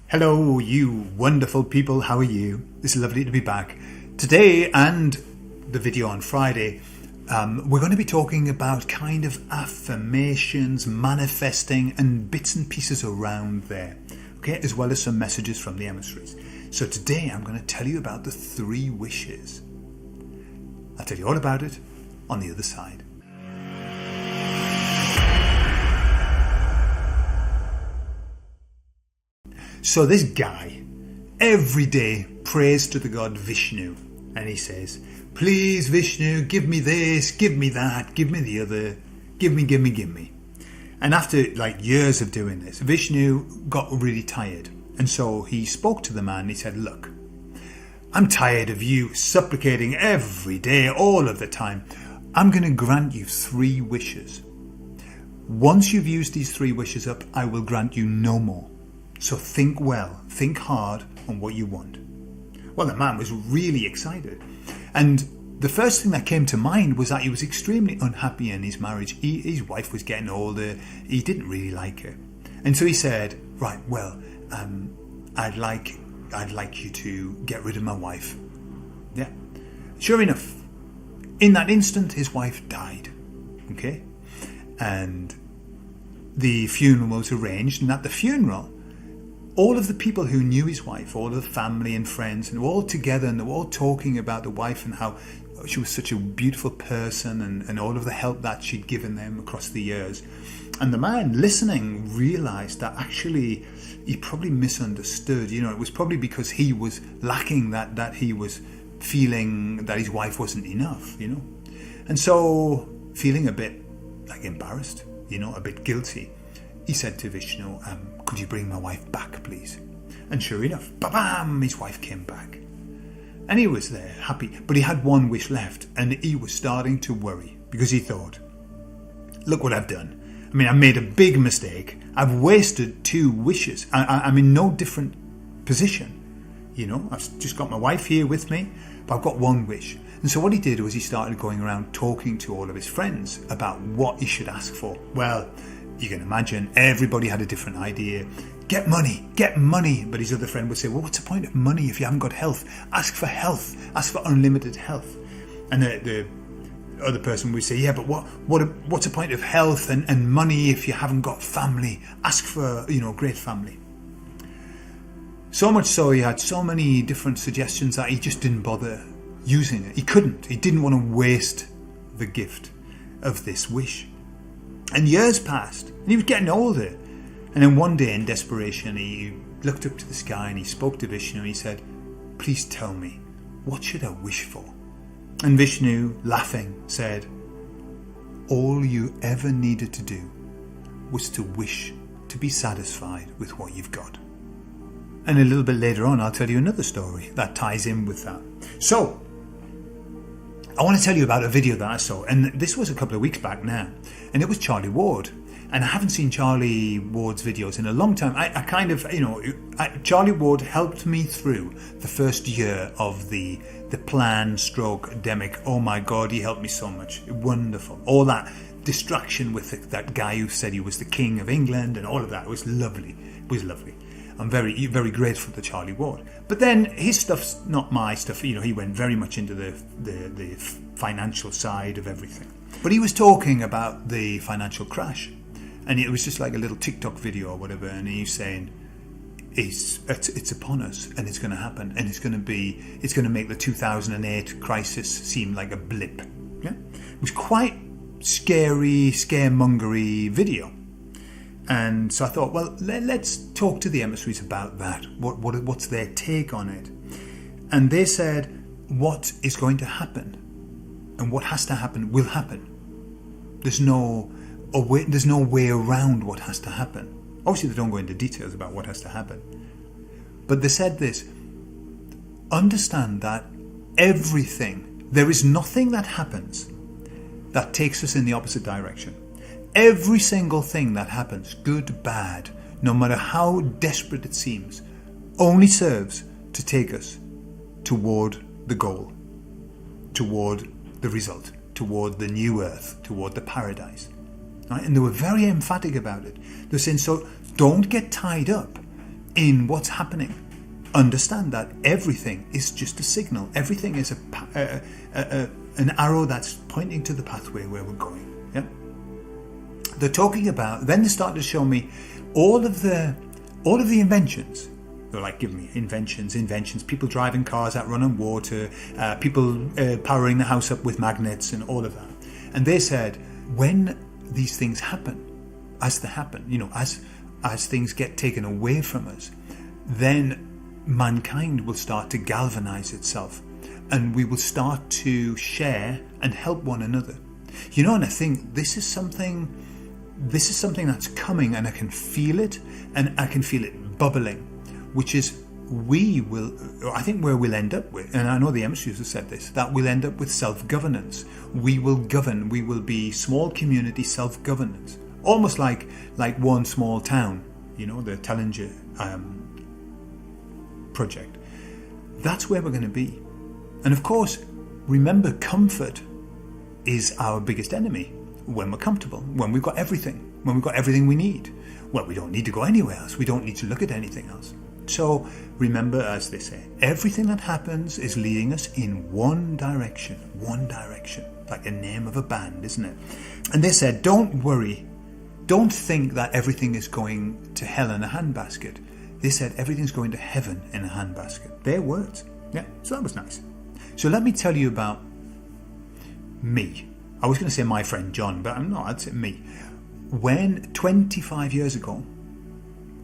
Hello, you wonderful people. How are you? It's lovely to be back. Today and the video on Friday, we're going to be talking about kind of affirmations, manifesting, and bits and pieces around there. Okay, as well as some messages from the emissaries. So today I'm going to tell you about the 3 wishes. I'll tell you all about it on the other side. So this guy every day prays to the god Vishnu, and he says, please Vishnu, give me this, give me that, give me the other, give me. And after years of doing this, Vishnu got really tired, and so he spoke to the man and he said, look, I'm tired of you supplicating every day, all of the time. I'm going to grant you 3 wishes. Once you've used these 3 wishes up, I will grant you no more. So think well, think hard on what you want. Well, the man was really excited. And the first thing that came to mind was that he was extremely unhappy in his marriage. His wife was getting older. He didn't really like her. And so he said, right, well, I'd like you to get rid of my wife. Yeah. Sure enough, in that instant, his wife died. Okay. And the funeral was arranged. And at the funeral, all of the people who knew his wife, all of the family and friends, and they were all together and they were all talking about the wife and how she was such a beautiful person and all of the help that she'd given them across the years. And the man listening realized that actually he probably misunderstood. It was probably because he was lacking that he was feeling that his wife wasn't enough, And so feeling a bit embarrassed, a bit guilty, he said to Vishnu, could you bring my wife back, please? And sure enough, bam, his wife came back. And he was there, happy. But he had one wish left, and he was starting to worry because he thought, look what I've done. I made a big mistake. I've wasted 2 wishes. I'm in no different position. I've just got my wife here with me, but I've got 1 wish. And so what he did was he started going around talking to all of his friends about what he should ask for. Well, you can imagine everybody had a different idea. Get money. But his other friend would say, well, what's the point of money if you haven't got health? Ask for health. Ask for unlimited health. And the other person would say, yeah, but what's the point of health and money if you haven't got family? Ask for, great family. So much so he had so many different suggestions that he just didn't bother using it. He couldn't. He didn't want to waste the gift of this wish. And years passed, and he was getting older. And then one day, in desperation, he looked up to the sky and he spoke to Vishnu. He said, please tell me, what should I wish for? And Vishnu, laughing, said, all you ever needed to do was to wish to be satisfied with what you've got. And a little bit later on, I'll tell you another story that ties in with that. So, I want to tell you about a video that I saw, and this was a couple of weeks back now, and it was Charlie Ward. And I haven't seen Charlie Ward's videos in a long time. Charlie Ward helped me through the first year of the plan stroke demic. Oh my God, he helped me so much. Wonderful. All that distraction with that guy who said he was the King of England and all of that. It was lovely. I'm very, very grateful to Charlie Ward. But then his stuff's not my stuff. He went very much into the financial side of everything. But he was talking about the financial crash. And it was just like a little TikTok video or whatever. And he's saying, it's upon us and it's going to happen. And it's going to make the 2008 crisis seem like a blip. Yeah? It was quite scary, scaremongery video. And so I thought, well, let's talk to the emissaries about that. What's their take on it? And they said, what is going to happen and what has to happen will happen. There's no way around what has to happen. Obviously, they don't go into details about what has to happen. But they said this, understand that there is nothing that happens that takes us in the opposite direction. Every single thing that happens, good, bad, no matter how desperate it seems, only serves to take us toward the goal, toward the result, toward the new earth, toward the paradise. Right? And they were very emphatic about it. They're saying, so don't get tied up in what's happening. Understand that everything is just a signal. Everything is an arrow that's pointing to the pathway where we're going. Yeah. They're talking about. Then they started to show me all of the inventions. They're like giving me inventions. People driving cars that run on water. People powering the house up with magnets and all of that. And they said when these things happen, as they happen, as things get taken away from us, then mankind will start to galvanize itself, and we will start to share and help one another. And I think this is something that's coming, and I can feel it, and I can feel it bubbling, which is I think where we'll end up with, and I know the emissaries have said this, that we'll end up with self-governance. We will govern. We will be small community self-governance, almost like one small town, the Tellinger project. That's where we're going to be. And of course, remember, comfort is our biggest enemy. When we're comfortable, when we've got everything we need, well, we don't need to go anywhere else. We don't need to look at anything else. So remember, as they say, everything that happens is leading us in one direction, like the name of a band, isn't it? And they said, don't worry, don't think that everything is going to hell in a handbasket. They said everything's going to heaven in a handbasket. Their words. Yeah, so that was nice. So let me tell you about me. I was going to say my friend John, but I'm not. I'd say me. When 25 years ago,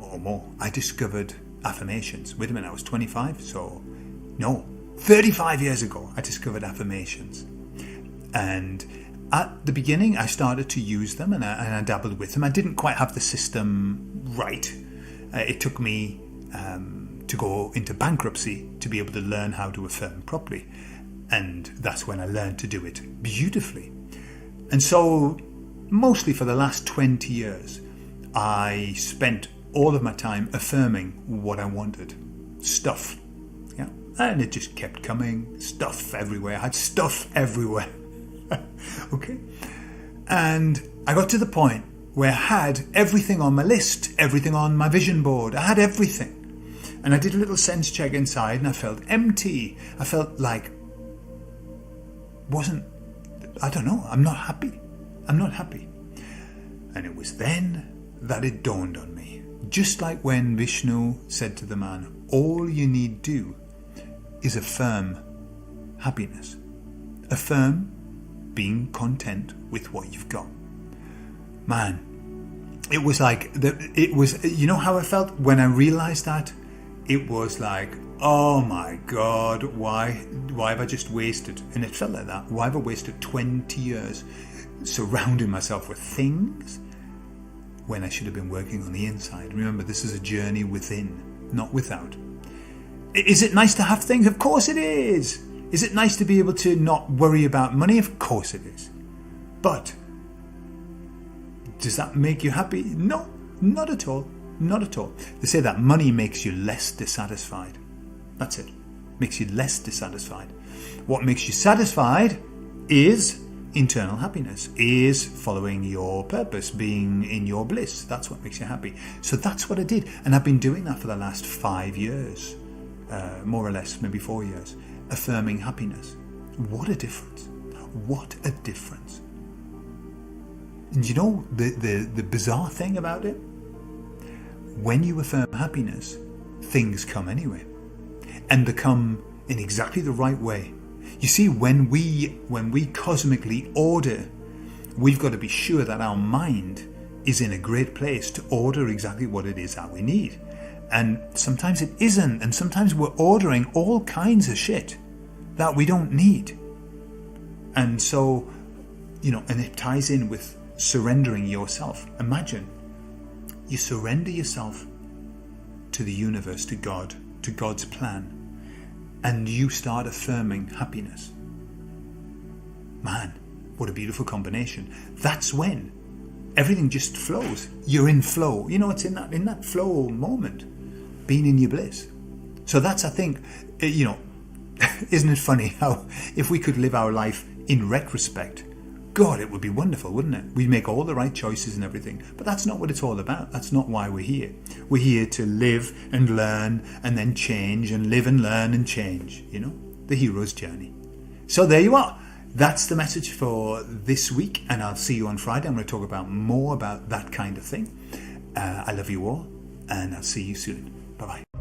or more, I discovered affirmations. Wait a minute, I was 25, so no, 35 years ago, I discovered affirmations. And at the beginning, I started to use them, and I dabbled with them. I didn't quite have the system right. It took me to go into bankruptcy to be able to learn how to affirm properly. And that's when I learned to do it beautifully. And so, mostly for the last 20 years, I spent all of my time affirming what I wanted. Stuff. Yeah. And it just kept coming. Stuff everywhere. I had stuff everywhere. Okay. And I got to the point where I had everything on my list, everything on my vision board. I had everything. And I did a little sense check inside, and I felt empty. I felt like I'm not happy. And it was then that it dawned on me. Just like when Vishnu said to the man, all you need do is affirm happiness. Affirm being content with what you've got. Man, it was like, how I felt when I realized that? It was like, oh my God, why have I just wasted, and it felt like that, why have I wasted 20 years surrounding myself with things when I should have been working on the inside? Remember, this is a journey within, not without. Is it nice to have things? Of course it is. Is it nice to be able to not worry about money? Of course it is. But does that make you happy? No, not at all. Not at all. They say that money makes you less dissatisfied. That's it. Makes you less dissatisfied. What makes you satisfied is internal happiness, is following your purpose, being in your bliss. That's what makes you happy. So that's what I did. And I've been doing that for the last 5 years, more or less, maybe 4 years, affirming happiness. What a difference. What a difference. And you know the bizarre thing about it? When you affirm happiness, things come anyway. And they come in exactly the right way. You see, when we cosmically order, we've got to be sure that our mind is in a great place to order exactly what it is that we need. And sometimes it isn't, and sometimes we're ordering all kinds of shit that we don't need. And so, and it ties in with surrendering yourself. Imagine you surrender yourself to the universe, to God, to God's plan, and you start affirming happiness. Man, what a beautiful combination. That's when everything just flows. You're in flow. It's in that flow moment, being in your bliss. So that's, I think, isn't it funny how if we could live our life in retrospect, God, it would be wonderful, wouldn't it? We'd make all the right choices and everything. But that's not what it's all about. That's not why we're here. We're here to live and learn and then change, and live and learn and change, the hero's journey. So there you are. That's the message for this week, and I'll see you on Friday. I'm going to talk about more about that kind of thing. I love you all, and I'll see you soon. Bye-bye.